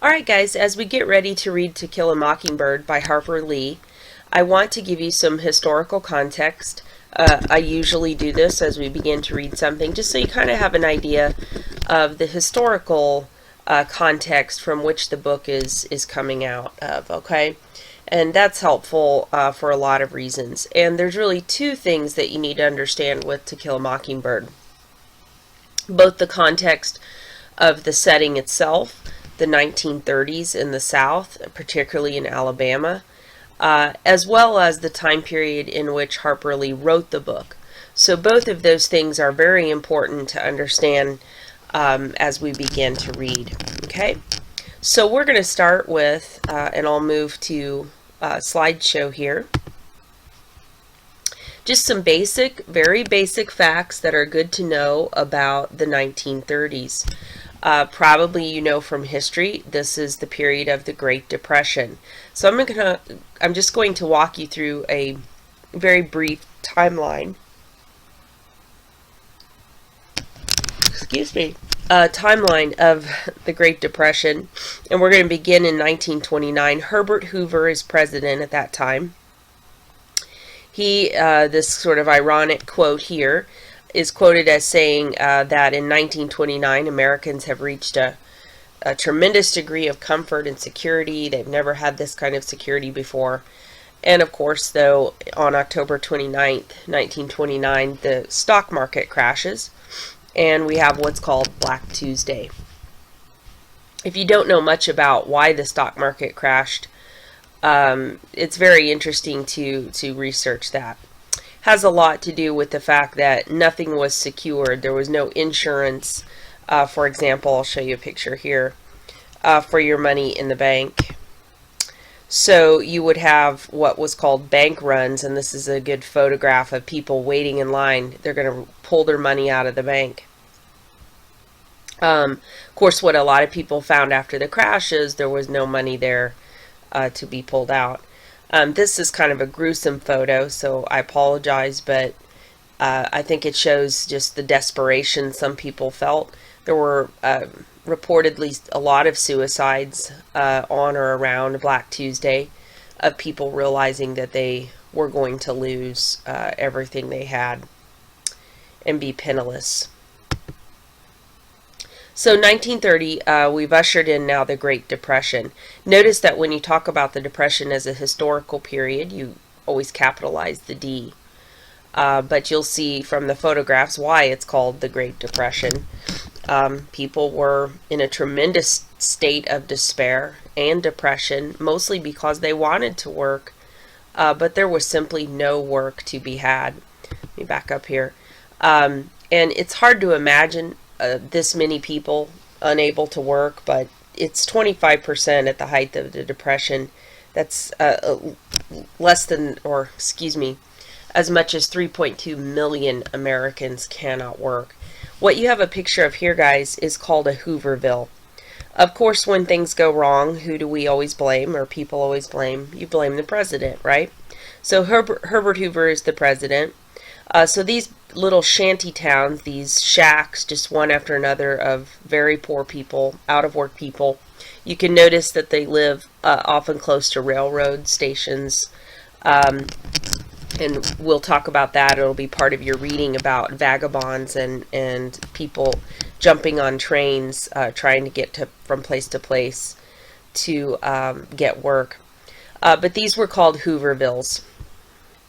Alright guys, as we get ready to read To Kill a Mockingbird by Harper Lee, I want to give you some historical context. I usually do this as we begin to read something, just so you kind of have an idea of the historical context from which the book is coming out of, okay? And that's helpful for a lot of reasons. And there's really two things that you need to understand with To Kill a Mockingbird. Both the context of the setting itself, the 1930s in the South, particularly in Alabama, as well as the time period in which Harper Lee wrote the book. So both of those things are very important to understand as we begin to read. Okay, so we're going to start with, and I'll move to slideshow here, just some basic, very basic facts that are good to know about the 1930s. Probably you know from history, this is the period of the Great Depression. So I'm just going to walk you through a very brief timeline. Excuse me. Timeline of the Great Depression, and we're going to begin in 1929. Herbert Hoover is president at that time. This sort of ironic quote here is quoted as saying that in 1929 Americans have reached a tremendous degree of comfort and security. They've never had this kind of security before. And of course, though, on October 29th, 1929, the stock market crashes, and we have what's called Black Tuesday. If you don't know much about why the stock market crashed, it's very interesting to research that. Has a lot to do with the fact that nothing was secured. There was no insurance. For example, I'll show you a picture here, for your money in the bank. So you would have what was called bank runs, and this is a good photograph of people waiting in line. They're going to pull their money out of the bank. Of course, what a lot of people found after the crash is there was no money there to be pulled out. This is kind of a gruesome photo, so I apologize, but I think it shows just the desperation some people felt. There were reportedly a lot of suicides on or around Black Tuesday, of people realizing that they were going to lose everything they had and be penniless. So 1930, we've ushered in now the Great Depression. Notice that when you talk about the Depression as a historical period, you always capitalize the D. But you'll see from the photographs why it's called the Great Depression. People were in a tremendous state of despair and depression, mostly because they wanted to work, but there was simply no work to be had. Let me back up here. And it's hard to imagine this many people unable to work, but it's 25% at the height of the Depression. That's less than, or excuse me, as much as 3.2 million Americans cannot work. What you have a picture of here, guys, is called a Hooverville. Of course, when things go wrong, who do we always blame, or people always blame? You blame the president, right? So Herbert Hoover is the president. So these little shanty towns, these shacks, just one after another, of very poor people, out of work people. You can notice that they live often close to railroad stations, and we'll talk about that. It'll be part of your reading about vagabonds and people jumping on trains, trying to get from place to place to get work. But these were called Hoovervilles.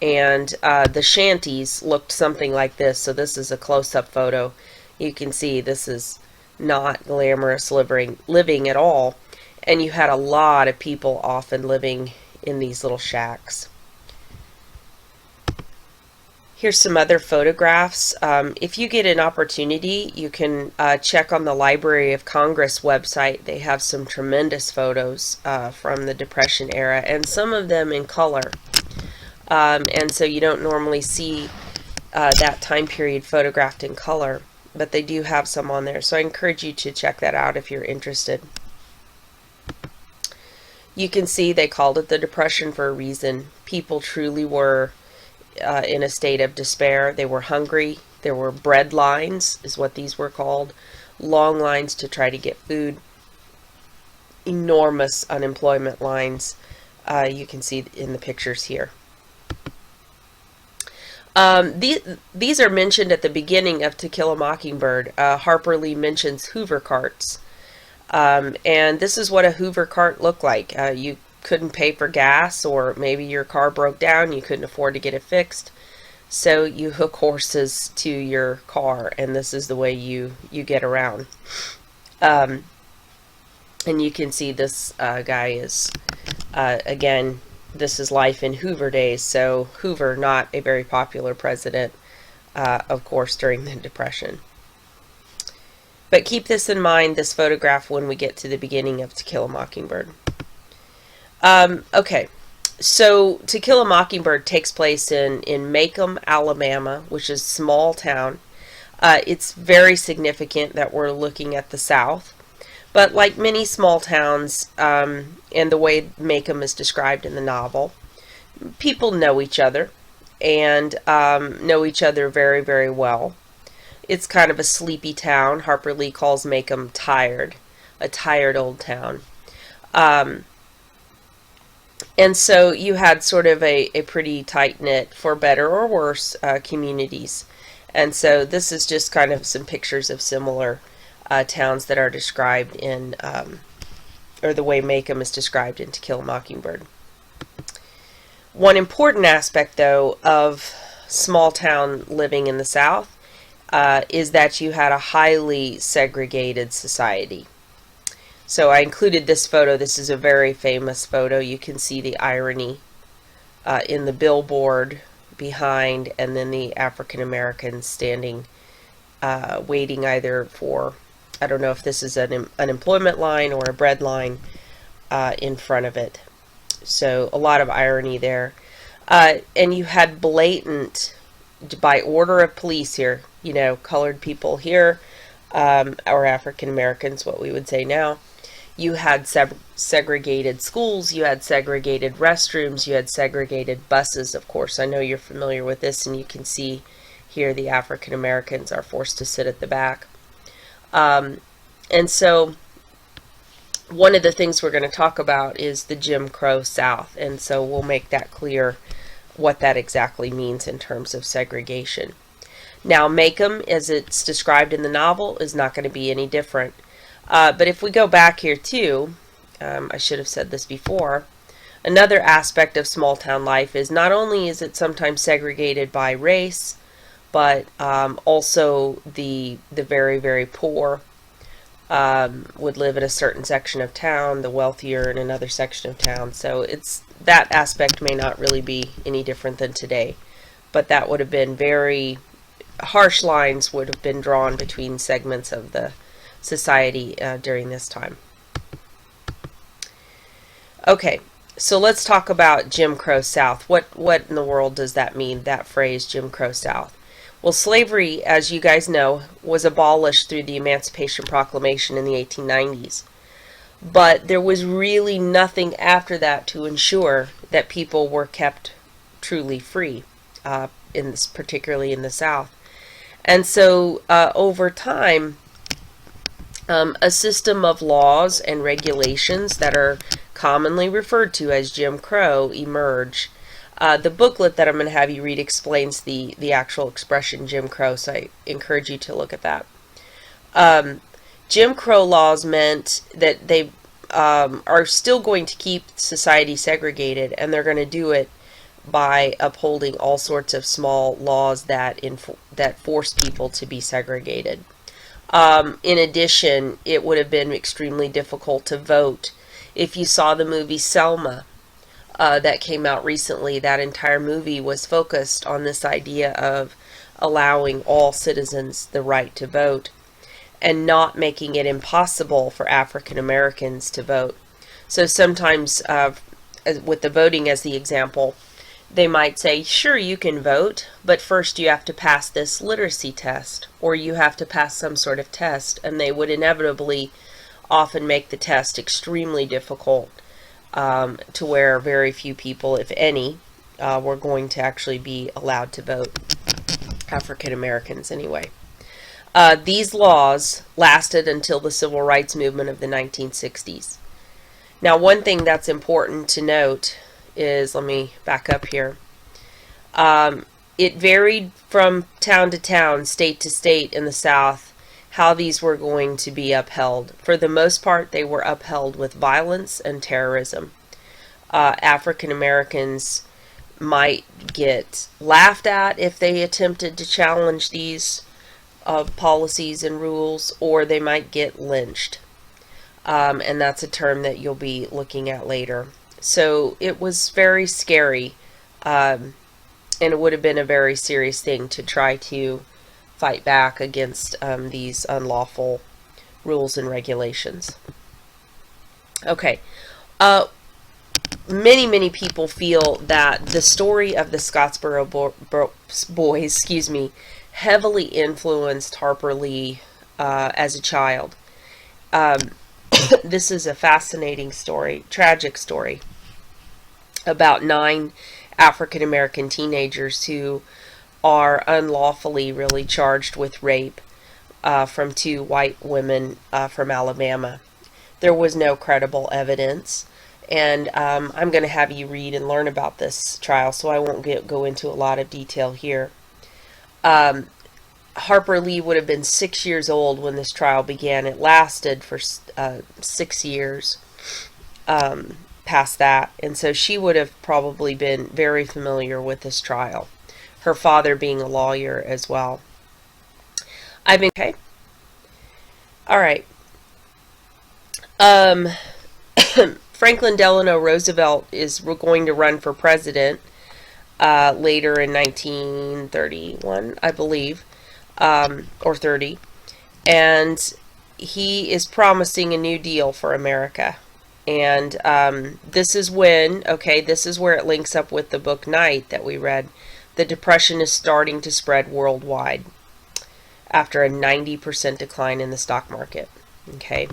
And the shanties looked something like this. So this is a close-up photo. You can see this is not glamorous living at all. And you had a lot of people often living in these little shacks. Here's some other photographs. If you get an opportunity, you can check on the Library of Congress website. They have some tremendous photos from the Depression era, and some of them in color. And so you don't normally see that time period photographed in color, but they do have some on there. So I encourage you to check that out if you're interested. You can see they called it the Depression for a reason. People truly were in a state of despair. They were hungry. There were bread lines, is what these were called. Long lines to try to get food. enormous unemployment lines. You can see in the pictures here. These are mentioned at the beginning of To Kill a Mockingbird. Harper Lee mentions Hoover carts. And this is what a Hoover cart looked like. You couldn't pay for gas, or maybe your car broke down, you couldn't afford to get it fixed. So you hook horses to your car, and this is the way you get around. And you can see this guy is, again, this is life in Hoover days. So Hoover, not a very popular president, of course, during the Depression. But keep this in mind, this photograph, when we get to the beginning of To Kill a Mockingbird. Okay, so To Kill a Mockingbird takes place in Macomb, Alabama, which is a small town. It's very significant that we're looking at the South. But like many small towns, and the way Macomb is described in the novel, people know each other, and know each other very, very well. It's kind of a sleepy town. Harper Lee calls Macomb tired, a tired old town. And so you had sort of a pretty tight-knit, for better or worse, communities. And so this is just kind of some pictures of similar towns that are described in, or the way Macomb is described in To Kill a Mockingbird. One important aspect, though, of small town living in the South is that you had a highly segregated society. So I included this photo. This is a very famous photo. You can see the irony in the billboard behind, and then the African Americans standing, waiting either for, I don't know if this is an unemployment line or a bread line, in front of it. So a lot of irony there. And you had blatant, by order of police here, you know, colored people here, or African Americans, what we would say now. You had segregated schools, you had segregated restrooms, you had segregated buses, of course. I know you're familiar with this, and you can see here the African Americans are forced to sit at the back. And so one of the things we're going to talk about is the Jim Crow South, and so we'll make that clear what that exactly means in terms of segregation. Now, Macomb, as it's described in the novel, is not going to be any different. But if we go back here too, I should have said this before, another aspect of small town life is not only is it sometimes segregated by race, but also the very, very poor would live in a certain section of town, the wealthier in another section of town. So it's, that aspect may not really be any different than today, but that would have been very harsh lines would have been drawn between segments of the society during this time. Okay, so let's talk about Jim Crow South. What in the world does that mean, that phrase, Jim Crow South? Well, slavery, as you guys know, was abolished through the Emancipation Proclamation in the 1890s. But there was really nothing after that to ensure that people were kept truly free, particularly in the South. And so over time, a system of laws and regulations that are commonly referred to as Jim Crow emerge. The booklet that I'm going to have you read explains the actual expression Jim Crow, so I encourage you to look at that. Jim Crow laws meant that they are still going to keep society segregated, and they're going to do it by upholding all sorts of small laws that force people to be segregated. In addition, it would have been extremely difficult to vote. If you saw the movie Selma that came out recently, that entire movie was focused on this idea of allowing all citizens the right to vote and not making it impossible for African Americans to vote. So sometimes, with the voting as the example, they might say, sure, you can vote, but first you have to pass this literacy test, or you have to pass some sort of test, and they would inevitably often make the test extremely difficult, to where very few people, if any, were going to actually be allowed to vote. African Americans, anyway. These laws lasted until the Civil Rights Movement of the 1960s. Now, one thing that's important to note is, let me back up here. It varied from town to town, state to state in the South, how these were going to be upheld. For the most part, they were upheld with violence and terrorism. African Americans might get laughed at if they attempted to challenge these policies and rules, or they might get lynched. And that's a term that you'll be looking at later. So it was very scary, and it would have been a very serious thing to try to fight back against these unlawful rules and regulations. Okay. Many people feel that the story of the Scottsboro boys, heavily influenced Harper Lee as a child. This is a fascinating story, tragic story, about 9 African American teenagers who are unlawfully really charged with rape from 2 white women from Alabama. There was no credible evidence, and I'm going to have you read and learn about this trial, so I won't go into a lot of detail here. Harper Lee would have been 6 years old when this trial began. It lasted for 6 years past that, and so she would have probably been very familiar with this trial, her father being a lawyer as well. Okay. All right. Franklin Delano Roosevelt is going to run for president later in 1931, I believe. Or 30, and he is promising a new deal for America. And this is when, this is where it links up with the book Night that we read. The Depression is starting to spread worldwide after a 90% decline in the stock market. Okay.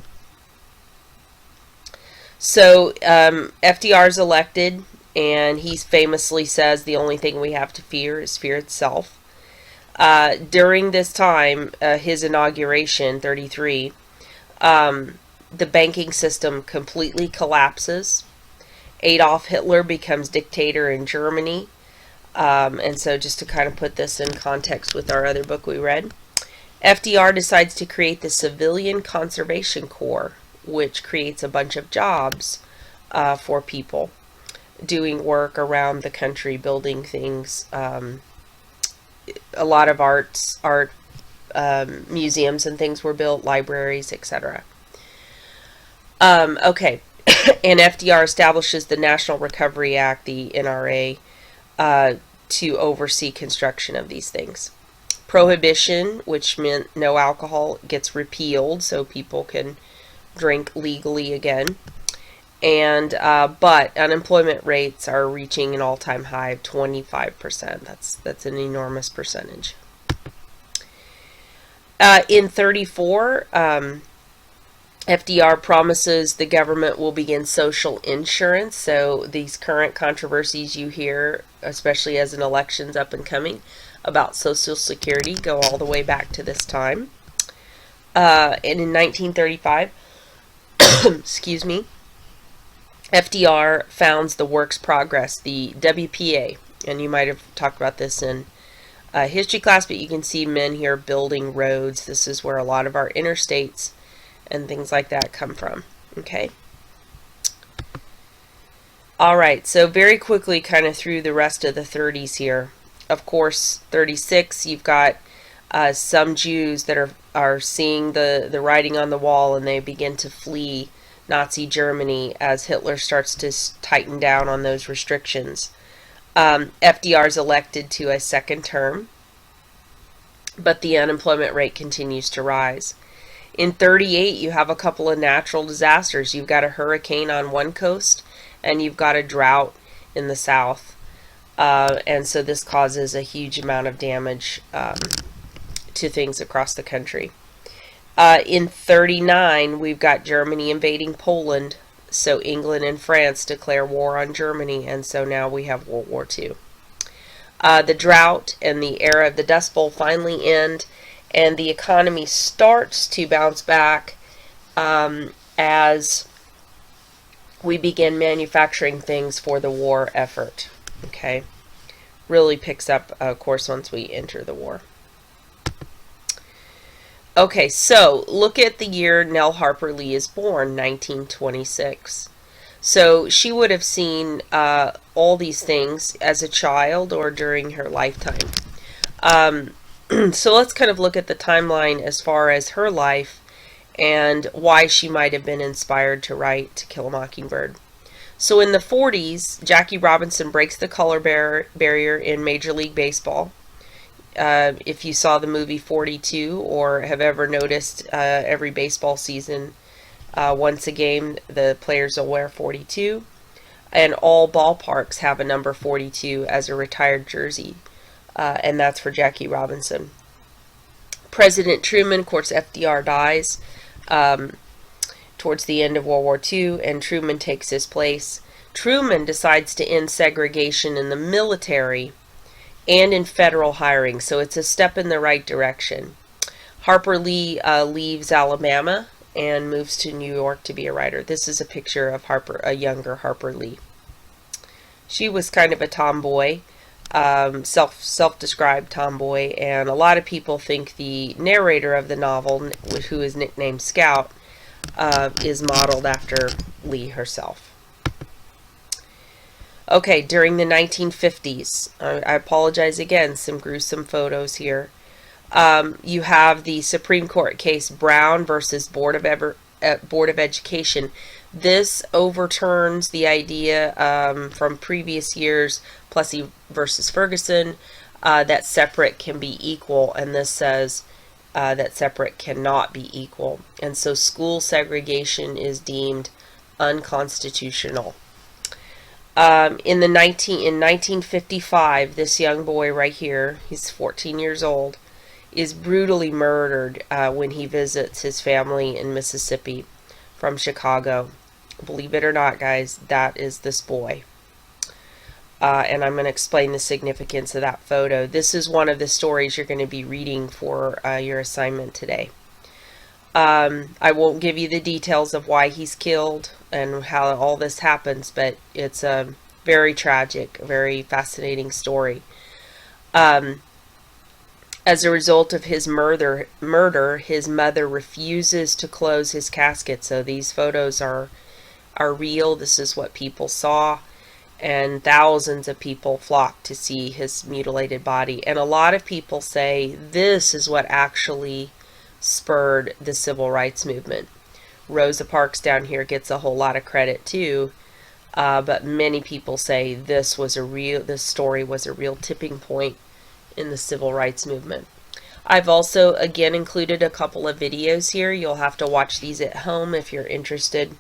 So FDR is elected, and he famously says the only thing we have to fear is fear itself. During this time, his inauguration, 33, the banking system completely collapses. Adolf Hitler becomes dictator in Germany. And so just to kind of put this in context with our other book we read, FDR decides to create the Civilian Conservation Corps, which creates a bunch of jobs for people doing work around the country, building things. A lot of art museums and things were built, libraries, etc. Okay, and FDR establishes the National Recovery Act, the NRA, to oversee construction of these things. Prohibition, which meant no alcohol, gets repealed so people can drink legally again. And but unemployment rates are reaching an all-time high of 25%. That's an enormous percentage. In 34, FDR promises the government will begin social insurance. So these current controversies you hear, especially as an election's up and coming, about Social Security go all the way back to this time. And in 1935, excuse me, FDR founds the Works Progress, the WPA, and you might have talked about this in history class, but you can see men here building roads. This is where a lot of our interstates and things like that come from. Okay. All right, so very quickly kind of through the rest of the 30s here. Of course, 36, you've got some Jews that are seeing the writing on the wall, and they begin to flee Nazi Germany as Hitler starts to tighten down on those restrictions. FDR is elected to a second term, but the unemployment rate continues to rise. In 38, you have a couple of natural disasters. You've got a hurricane on one coast, and you've got a drought in the south. And so this causes a huge amount of damage to things across the country. In 39, we've got Germany invading Poland, so England and France declare war on Germany, and so now we have World War II. The drought and the era of the Dust Bowl finally end, and the economy starts to bounce back as we begin manufacturing things for the war effort. Okay, really picks up, of course, once we enter the war. Okay, so look at the year Nell Harper Lee is born, 1926. So she would have seen all these things as a child or during her lifetime. So let's kind of look at the timeline as far as her life and why she might have been inspired to write To Kill a Mockingbird. So in the 40s, Jackie Robinson breaks the color barrier in Major League Baseball. If you saw the movie 42 or have ever noticed every baseball season, once a game, the players will wear 42. And all ballparks have a number 42 as a retired jersey. And that's for Jackie Robinson. President Truman, of course, FDR dies towards the end of World War II, and Truman takes his place. Truman decides to end segregation in the military and in federal hiring, so it's a step in the right direction. Harper Lee leaves Alabama and moves to New York to be a writer. This is a picture of Harper, a younger Harper Lee. She was kind of a tomboy, self-described tomboy, and a lot of people think the narrator of the novel, who is nicknamed Scout, is modeled after Lee herself. Okay, during the 1950s, I apologize again, some gruesome photos here. You have the Supreme Court case Brown versus Board of Education. This overturns the idea from previous years, Plessy versus Ferguson, that separate can be equal, and this says that separate cannot be equal. And so school segregation is deemed unconstitutional. In 1955, this young boy right here, he's 14 years old, is brutally murdered when he visits his family in Mississippi from Chicago. Believe it or not, guys, that is this boy. And I'm going to explain the significance of that photo. This is one of the stories you're going to be reading for your assignment today. I won't give you the details of why he's killed and how all this happens, but it's a very tragic, very fascinating story. As a result of his murder, his mother refuses to close his casket. So these photos are real. This is what people saw, and thousands of people flocked to see his mutilated body. And a lot of people say this is what actually spurred the civil rights movement. Rosa Parks down here gets a whole lot of credit too, but many people say this story was a real tipping point in the civil rights movement. I've also again included a couple of videos here. You'll have to watch these at home if you're interested,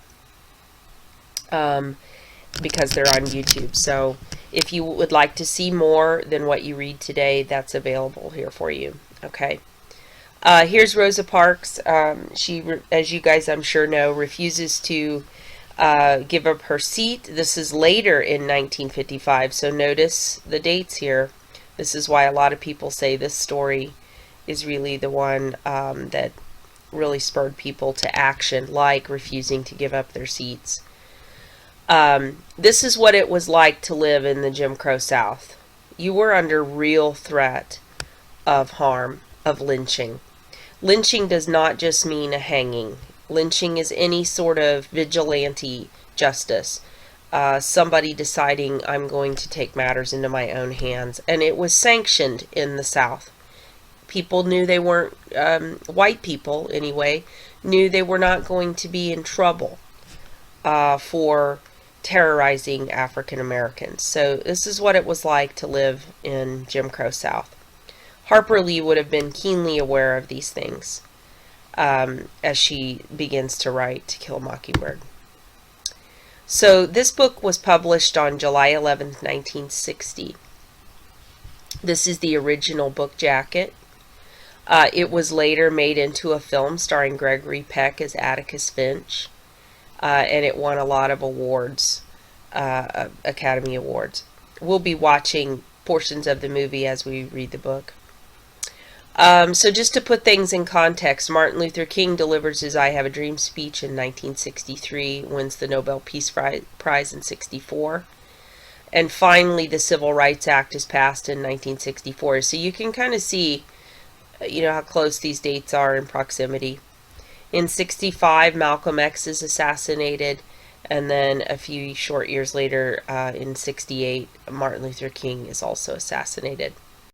because they're on YouTube. So if you would like to see more than what you read today, that's available here for you. Okay. Here's Rosa Parks. She, as you guys I'm sure know, refuses to give up her seat. This is later in 1955, so notice the dates here. This is why a lot of people say this story is really the one that really spurred people to action, like refusing to give up their seats. This is what it was like to live in the Jim Crow South. You were under real threat of harm, of lynching. Lynching does not just mean a hanging. Lynching is any sort of vigilante justice. Somebody deciding I'm going to take matters into my own hands. And it was sanctioned in the South. People knew they weren't, white people anyway, knew they were not going to be in trouble for terrorizing African Americans. So this is what it was like to live in Jim Crow South. Harper Lee would have been keenly aware of these things as she begins to write To Kill a Mockingbird. So this book was published on July 11th, 1960. This is the original book jacket. It was later made into a film starring Gregory Peck as Atticus Finch, and it won a lot of awards, Academy Awards. We'll be watching portions of the movie as we read the book. So just to put things in context, Martin Luther King delivers his I Have a Dream speech in 1963, wins the Nobel Peace Prize in 64. And finally, the Civil Rights Act is passed in 1964. So you can kind of see, how close these dates are in proximity. In 65, Malcolm X is assassinated, and then a few short years later, in 68, Martin Luther King is also assassinated.